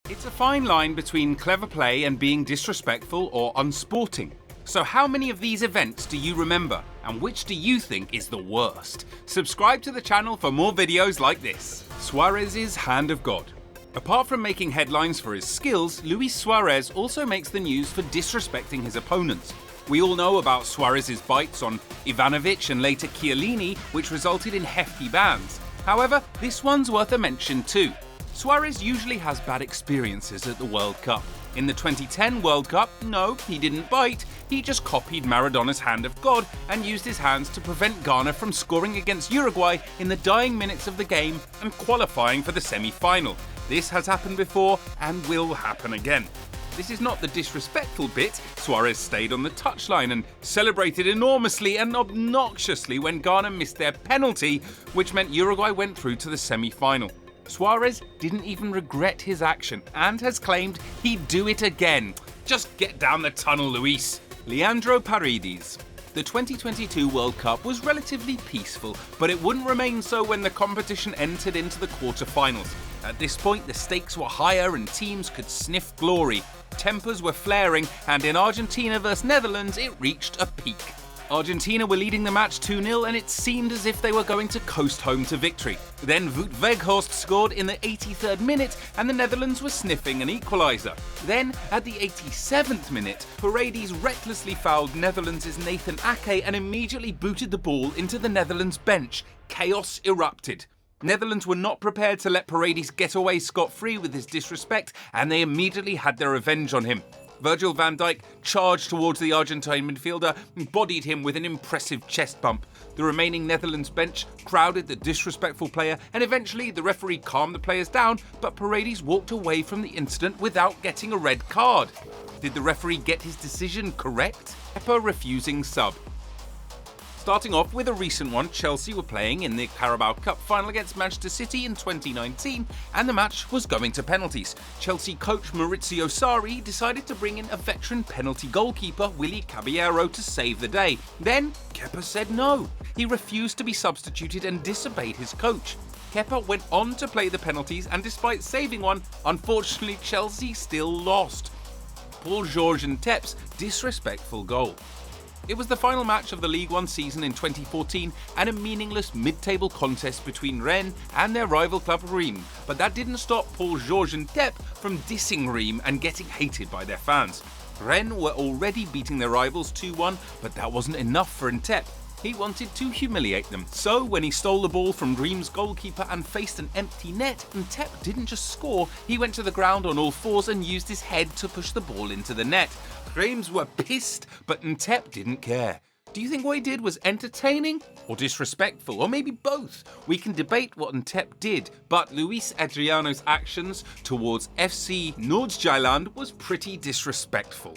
It's a fine line between clever play and being disrespectful or unsporting. So how many of these events do you remember, and which do you think is the worst? Subscribe to the channel for more videos like this. Suarez's Hand of God. Apart from making headlines for his skills, Luis Suarez also makes the news for disrespecting his opponents. We all know about Suarez's bites on Ivanovic and later Chiellini, which resulted in hefty bans. However, this one's worth a mention too. Suarez usually has bad experiences at the World Cup. In the 2010 World Cup, no, he didn't bite, he just copied Maradona's Hand of God and used his hands to prevent Ghana from scoring against Uruguay in the dying minutes of the game and qualifying for the semi-final. This has happened before and will happen again. This is not the disrespectful bit. Suarez stayed on the touchline and celebrated enormously and obnoxiously when Ghana missed their penalty, which meant Uruguay went through to the semi-final. Suarez didn't even regret his action and has claimed he'd do it again. Just get down the tunnel, Luis. Leandro Paredes. The 2022 World Cup was relatively peaceful, but it wouldn't remain so when the competition entered into the quarter-finals. At this point, the stakes were higher and teams could sniff glory. Tempers were flaring, and in Argentina vs Netherlands, it reached a peak. Argentina were leading the match 2-0 and it seemed as if they were going to coast home to victory. Then Wout Weghorst scored in the 83rd minute and the Netherlands were sniffing an equaliser. Then, at the 87th minute, Paredes recklessly fouled Netherlands' Nathan Ake and immediately booted the ball into the Netherlands bench. Chaos erupted. Netherlands were not prepared to let Paredes get away scot-free with his disrespect and they immediately had their revenge on him. Virgil van Dijk charged towards the Argentine midfielder and bodied him with an impressive chest bump. The remaining Netherlands bench crowded the disrespectful player and eventually the referee calmed the players down, but Paredes walked away from the incident without getting a red card. Did the referee get his decision correct? Kepa refusing sub. Starting off with a recent one, Chelsea were playing in the Carabao Cup final against Manchester City in 2019 and the match was going to penalties. Chelsea coach Maurizio Sarri decided to bring in a veteran penalty goalkeeper, Willy Caballero, to save the day. Then, Kepa said no. He refused to be substituted and disobeyed his coach. Kepa went on to play the penalties and despite saving one, unfortunately Chelsea still lost. Paul-Georges Ntep's disrespectful goal. It was the final match of the League One season in 2014 and a meaningless mid-table contest between Rennes and their rival club Reims, but that didn't stop Paul-Georges Ntep from dissing Reims and getting hated by their fans. Rennes were already beating their rivals 2-1, but that wasn't enough for Ntep. He wanted to humiliate them, so when he stole the ball from Reims' goalkeeper and faced an empty net, Ntep didn't just score, he went to the ground on all fours and used his head to push the ball into the net. Reims were pissed, but Ntep didn't care. Do you think what he did was entertaining or disrespectful, or maybe both? We can debate what Ntep did, but Luis Adriano's actions towards FC Noordjylland was pretty disrespectful.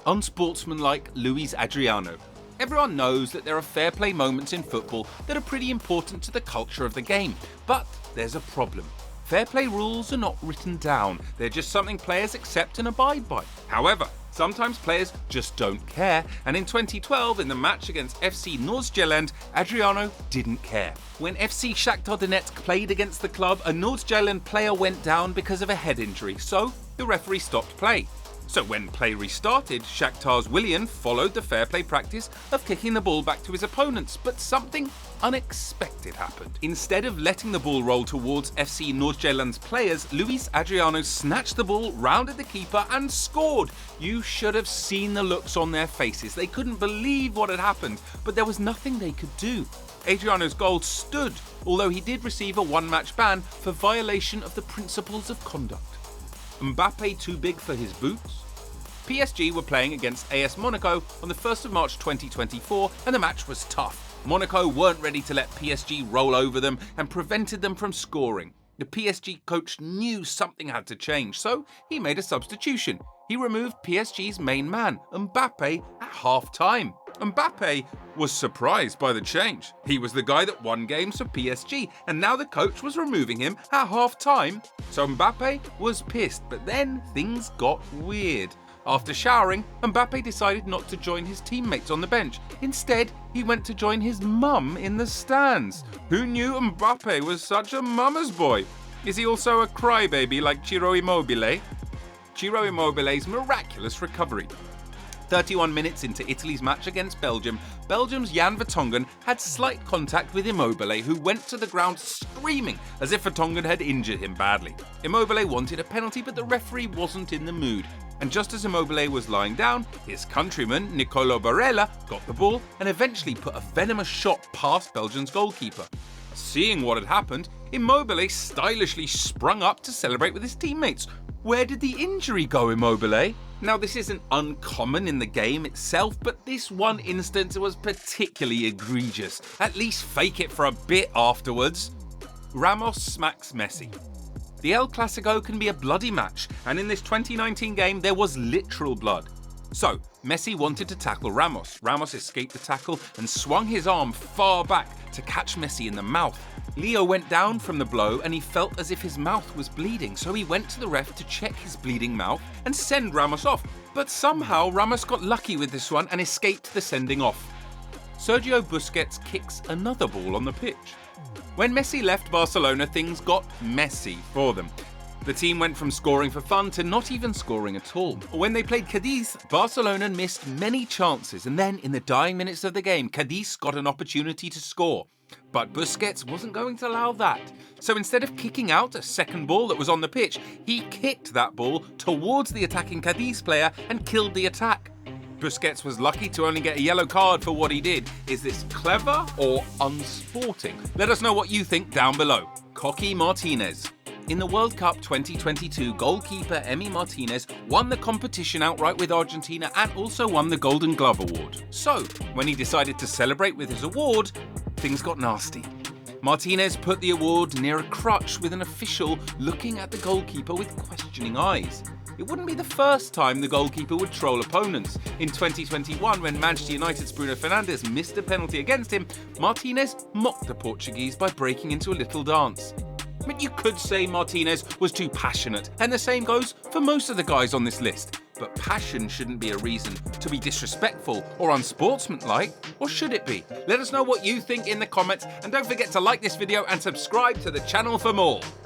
Unsportsmanlike Luis Adriano. Everyone knows that there are fair play moments in football that are pretty important to the culture of the game, but there's a problem. Fair play rules are not written down, they're just something players accept and abide by. However, sometimes players just don't care, and in 2012, in the match against FC Noordjylland, Adriano didn't care. When FC Shakhtar Donetsk played against the club, a Noordjylland player went down because of a head injury, so the referee stopped play. So when play restarted, Shakhtar's Willian followed the fair play practice of kicking the ball back to his opponents, but something unexpected happened. Instead of letting the ball roll towards FC Noordjylland's players, Luis Adriano snatched the ball, rounded the keeper and scored. You should have seen the looks on their faces. They couldn't believe what had happened, but there was nothing they could do. Adriano's goal stood, although he did receive a one-match ban for violation of the principles of conduct. Mbappe too big for his boots? PSG were playing against AS Monaco on the 1st of March 2024 and the match was tough. Monaco weren't ready to let PSG roll over them and prevented them from scoring. The PSG coach knew something had to change, so he made a substitution. He removed PSG's main man, Mbappe, at half-time. Mbappe was surprised by the change. He was the guy that won games for PSG, and now the coach was removing him at half-time. So Mbappe was pissed, but then things got weird. After showering, Mbappe decided not to join his teammates on the bench. Instead, he went to join his mum in the stands. Who knew Mbappe was such a mama's boy? Is he also a crybaby like Ciro Immobile? Ciro Immobile's miraculous recovery. 31 minutes into Italy's match against Belgium, Belgium's Jan Vertonghen had slight contact with Immobile, who went to the ground screaming as if Vertonghen had injured him badly. Immobile wanted a penalty, but the referee wasn't in the mood. And just as Immobile was lying down, his countryman Nicolo Barella got the ball and eventually put a venomous shot past Belgium's goalkeeper. Seeing what had happened, Immobile stylishly sprung up to celebrate with his teammates. Where did the injury go, Immobile? Now, this isn't uncommon in the game itself, but this one instance was particularly egregious. At least fake it for a bit afterwards. Ramos smacks Messi. The El Clasico can be a bloody match, and in this 2019 game there was literal blood. So, Messi wanted to tackle Ramos. Ramos escaped the tackle and swung his arm far back to catch Messi in the mouth. Leo went down from the blow and he felt as if his mouth was bleeding, so he went to the ref to check his bleeding mouth and send Ramos off. But somehow Ramos got lucky with this one and escaped the sending off. Sergio Busquets kicks another ball on the pitch. When Messi left Barcelona, things got messy for them. The team went from scoring for fun to not even scoring at all. When they played Cadiz, Barcelona missed many chances, and then in the dying minutes of the game, Cadiz got an opportunity to score. But Busquets wasn't going to allow that. So instead of kicking out a second ball that was on the pitch, he kicked that ball towards the attacking Cadiz player and killed the attack. Busquets was lucky to only get a yellow card for what he did. Is this clever or unsporting? Let us know what you think down below. Coqui Martinez. In the World Cup 2022, goalkeeper Emi Martinez won the competition outright with Argentina and also won the Golden Glove Award. So, when he decided to celebrate with his award, things got nasty. Martinez put the award near a crutch with an official looking at the goalkeeper with questioning eyes. It wouldn't be the first time the goalkeeper would troll opponents. In 2021, when Manchester United's Bruno Fernandes missed a penalty against him, Martinez mocked the Portuguese by breaking into a little dance. But you could say Martinez was too passionate, and the same goes for most of the guys on this list. But passion shouldn't be a reason to be disrespectful or unsportsmanlike, or should it be? Let us know what you think in the comments, and don't forget to like this video and subscribe to the channel for more.